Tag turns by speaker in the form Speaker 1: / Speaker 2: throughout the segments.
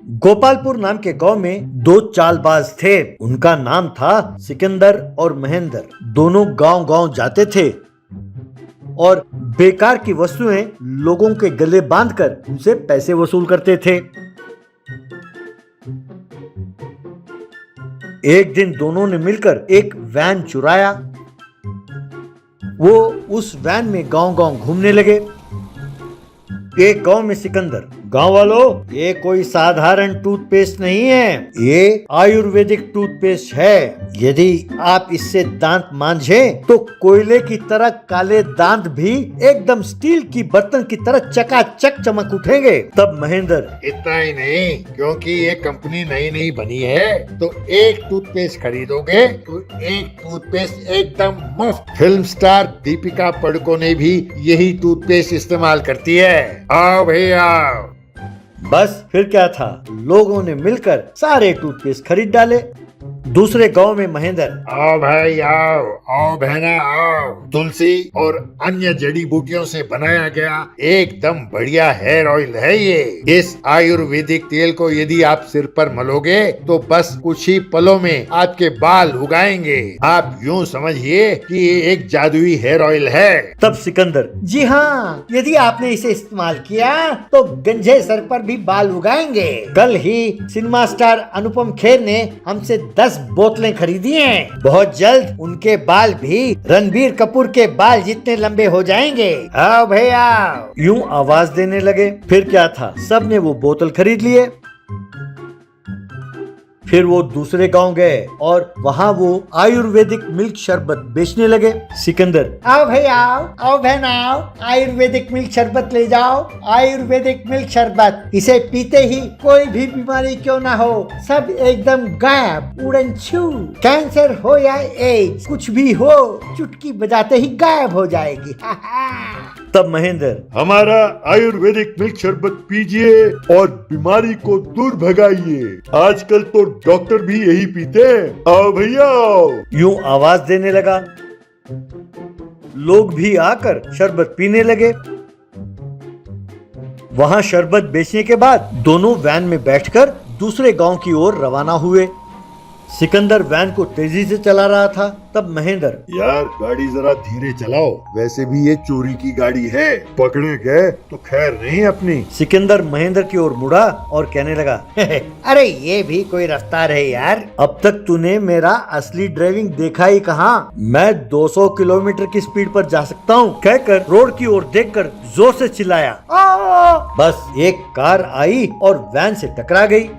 Speaker 1: गोपालपुर नाम के गांव में दो चालबाज थे। उनका नाम था सिकंदर और महेंद्र। दोनों गांव-गांव जाते थे और बेकार की वस्तुएं लोगों के गले बांधकर उनसे पैसे वसूल करते थे। एक दिन दोनों ने मिलकर एक वैन चुराया। वो उस वैन में गांव-गांव घूमने लगे। एक गांव में सिकंदर, गांव वालों, ये कोई साधारण टूथपेस्ट नहीं है, ये आयुर्वेदिक टूथपेस्ट है। यदि आप इससे दांत मांझे तो कोयले की तरह काले दांत भी एकदम स्टील की बर्तन की तरह चकाचक चमक उठेंगे। तब महेंद्र,
Speaker 2: इतना ही नहीं, क्योंकि ये कंपनी नई नई बनी है तो एक टूथपेस्ट खरीदोगे तो एक टूथपेस्ट एकदम मस्त। फिल्म स्टार दीपिका पादुकोण भी यही टूथपेस्ट इस्तेमाल करती है। आओ भैया।
Speaker 1: बस फिर क्या था, लोगों ने मिलकर सारे टूथपेस्ट खरीद डाले। दूसरे गांव में महेंद्र,
Speaker 2: आओ भाई आओ, आओ बहना आओ। तुलसी और अन्य जड़ी बूटियों से बनाया गया एकदम बढ़िया हेयर ऑयल है ये। इस आयुर्वेदिक तेल को यदि आप सिर पर मलोगे तो बस कुछ ही पलों में आपके बाल उगाएंगे। आप यूं समझिए कि ये एक जादुई हेयर ऑयल है।
Speaker 1: तब सिकंदर, जी हाँ, यदि आपने इसे इस्तेमाल किया तो गंजे सर पर भी बाल उगाएंगे। कल ही सिनेमा स्टार अनुपम खेर ने हमसे 10 बोतलें खरीदी हैं। बहुत जल्द उनके बाल भी रणबीर कपूर के बाल जितने लंबे हो जाएंगे। आओ भैया। यूं आवाज देने लगे। फिर क्या था, सब ने वो बोतल खरीद लिए। फिर वो दूसरे गांव गए और वहाँ वो आयुर्वेदिक मिल्क शरबत बेचने लगे। सिकंदर, आओ भैया आओ, आओ बहन आओ, आयुर्वेदिक मिल्क शरबत ले जाओ। आयुर्वेदिक मिल्क शरबत, इसे पीते ही कोई भी बीमारी क्यों ना हो, सब एकदम गायब, उड़न छू। कैंसर हो या एड्स, कुछ भी हो, चुटकी बजाते ही गायब हो जाएगी। तब महेंद्र,
Speaker 3: हमारा आयुर्वेदिक मिल्क शरबत पीजिए और बीमारी को दूर भगाइए। आजकल तो डॉक्टर भी यही पीते हैं। आओ भैया आओ।
Speaker 1: यूं आवाज देने लगा। लोग भी आकर शरबत पीने लगे। वहां शरबत बेचने के बाद दोनों वैन में बैठकर दूसरे गांव की ओर रवाना हुए। सिकंदर वैन को तेजी से चला रहा था। तब महेंद्र,
Speaker 3: यार गाड़ी जरा धीरे चलाओ, वैसे भी ये चोरी की गाड़ी है, पकड़े गए तो खैर नहीं अपनी।
Speaker 1: सिकंदर महेंद्र की ओर मुड़ा और कहने लगा, अरे ये भी कोई रफ्तार है यार, अब तक तूने मेरा असली ड्राइविंग देखा ही कहाँ। मैं 200 किलोमीटर की स्पीड पर जा सकता हूँ, कहकर रोड की ओर देखकर जोर से चिल्लाया। बस एक कार आई और वैन से टकरा गई।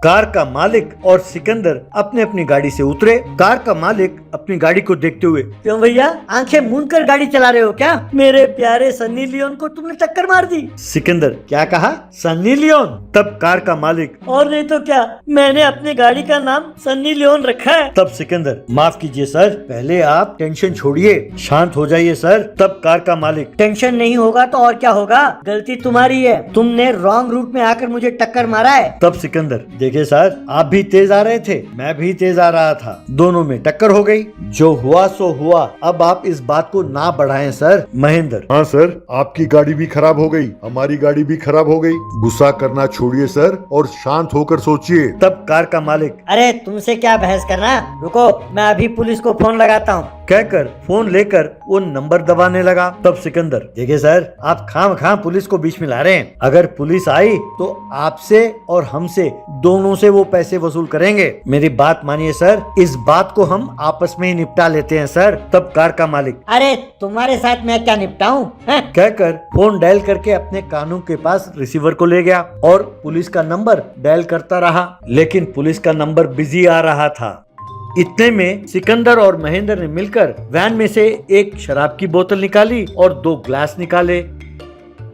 Speaker 1: कार का मालिक और सिकंदर अपने अपनी गाड़ी से उतरे। कार का मालिक अपनी गाड़ी को देखते हुए,
Speaker 4: क्यों भैया, आंखें मूंद कर गाड़ी चला रहे हो क्या? मेरे प्यारे सन्नी लियोन को तुमने टक्कर मार दी।
Speaker 1: सिकंदर, क्या कहा? सन्नी लियोन? तब कार का मालिक,
Speaker 4: और नहीं तो क्या, मैंने अपनी गाड़ी का नाम सन्नी लियोन रखा है।
Speaker 1: तब सिकंदर, माफ कीजिए सर, पहले आप टेंशन छोड़िए, शांत हो जाइए सर। तब कार का मालिक,
Speaker 4: टेंशन नहीं होगा तो और क्या होगा, गलती तुम्हारी है, तुमने रॉन्ग रूट में आकर मुझे टक्कर मारा है।
Speaker 1: तब सिकंदर, देखिए सर, आप भी तेज आ रहे थे, मैं भी तेज आ रहा था, दोनों में टक्कर हो गई। जो हुआ सो हुआ, अब आप इस बात को ना बढ़ाएं सर। महेंद्र,
Speaker 3: हाँ सर, आपकी गाड़ी भी खराब हो गई, हमारी गाड़ी भी खराब हो गई। गुस्सा करना छोड़िए सर और शांत होकर सोचिए।
Speaker 1: तब कार का मालिक,
Speaker 4: अरे तुमसे क्या बहस करना, रुको मैं अभी पुलिस को फोन लगाता हूँ।
Speaker 1: कहकर फोन लेकर वो नंबर दबाने लगा। तब सिकंदर, देखिए सर, आप खाम पुलिस को बीच में ला रहे हैं। अगर पुलिस आई तो आपसे और हमसे दोनों से वो पैसे वसूल करेंगे। मेरी बात मानिए सर, इस बात को हम आपस में ही निपटा लेते हैं सर। तब कार का मालिक,
Speaker 4: अरे तुम्हारे साथ मैं क्या निपटाऊं?
Speaker 1: कहकर फोन डायल करके अपने कानों के पास रिसीवर को ले गया और पुलिस का नंबर डायल करता रहा, लेकिन पुलिस का नंबर बिजी आ रहा था। इतने में सिकंदर और महेंद्र ने मिलकर वैन में से एक शराब की बोतल निकाली और 2 ग्लास निकाले।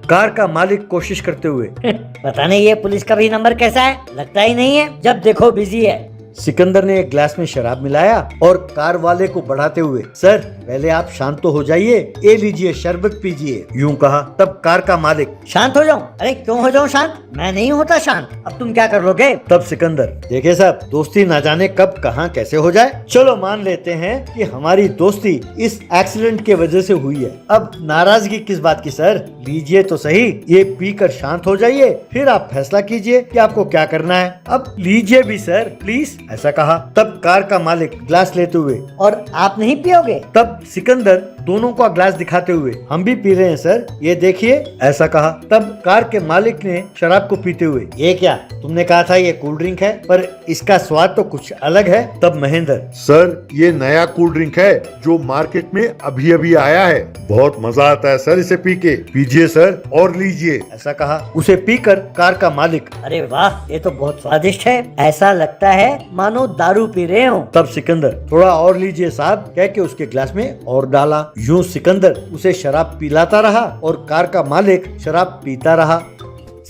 Speaker 1: कार का मालिक कोशिश करते हुए,
Speaker 4: पता नहीं ये पुलिस का भी नंबर कैसा है, लगता ही नहीं है, जब देखो बिजी है।
Speaker 1: सिकंदर ने एक गिलास में शराब मिलाया और कार वाले को बढ़ाते हुए, सर पहले आप शांत तो हो जाइए, ये लीजिए शरबत पीजिए, यूं कहा। तब कार का मालिक,
Speaker 4: शांत हो जाऊं? अरे क्यों हो जाऊं शांत? मैं नहीं होता शांत। अब तुम क्या कर लोगे?
Speaker 1: तब सिकंदर, देखिए साहब, दोस्ती ना जाने कब कहां कैसे हो जाए। चलो मान लेते हैं कि हमारी दोस्ती इस एक्सीडेंट के वजह से हुई है। अब नाराजगी किस बात की सर? लीजिए तो सही, ये पीकर शांत हो जाइए, फिर आप फैसला कीजिए कि आपको क्या करना है। अब लीजिए भी सर प्लीज, ऐसा कहा। तब कार का मालिक ग्लास लेते हुए,
Speaker 4: और आप नहीं पियोगे?
Speaker 1: तब सिकंदर दोनों का ग्लास दिखाते हुए, हम भी पी रहे हैं सर, ये देखिए, ऐसा कहा। तब कार के मालिक ने शराब को पीते हुए, ये क्या, तुमने कहा था ये कोल्ड ड्रिंक है, पर इसका स्वाद तो कुछ अलग है। तब महेंद्र,
Speaker 3: सर ये नया कोल्ड ड्रिंक है जो मार्केट में अभी अभी आया है, बहुत मजा आता है सर इसे पी के, पीजिए सर और लीजिए,
Speaker 1: ऐसा कहा। उसे पीकर कार का मालिक,
Speaker 4: अरे वाह, ये तो बहुत स्वादिष्ट है, ऐसा लगता है मानो दारू पी रहे हो।
Speaker 1: तब सिकंदर, थोड़ा और लीजिए साहब, कह के उसके ग्लास में और डाला। यूं सिकंदर उसे शराब पिलाता रहा और कार का मालिक शराब पीता रहा।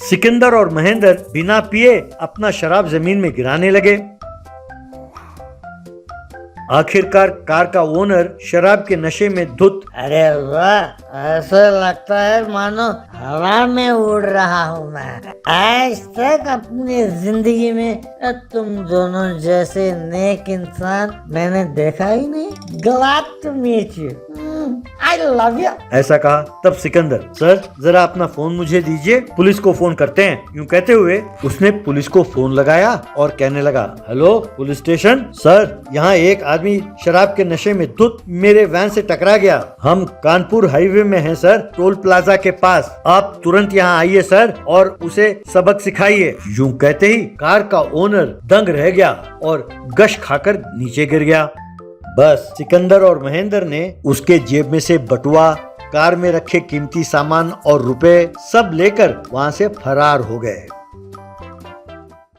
Speaker 1: सिकंदर और महेंद्र बिना पिए अपना शराब जमीन में गिराने लगे। आखिरकार कार का ओनर शराब के नशे में धुत,
Speaker 4: अरे वाह, ऐसा लगता है मानो हवा में उड़ रहा हूँ मैं। आज तक अपनी जिंदगी में तुम दोनों जैसे नेक इंसान मैंने देखा ही नहीं। Glad to meet you, I love you.
Speaker 1: ऐसा कहा। तब सिकंदर, सर जरा अपना फोन मुझे दीजिए, पुलिस को फोन करते हैं। यूं कहते हुए उसने पुलिस को फोन लगाया और कहने लगा, हेलो पुलिस स्टेशन, सर यहाँ एक आदमी शराब के नशे में धुत मेरे वैन से टकरा गया। हम कानपुर हाईवे में हैं सर, टोल प्लाजा के पास। आप तुरंत यहाँ आइए सर और उसे सबक सिखाइए। यूं कहते ही कार का ओनर दंग रह गया और गश खाकर नीचे गिर गया। बस सिकंदर और महेंद्र ने उसके जेब में से बटुआ, कार में रखे कीमती सामान और रुपए सब लेकर वहाँ से फरार हो गए।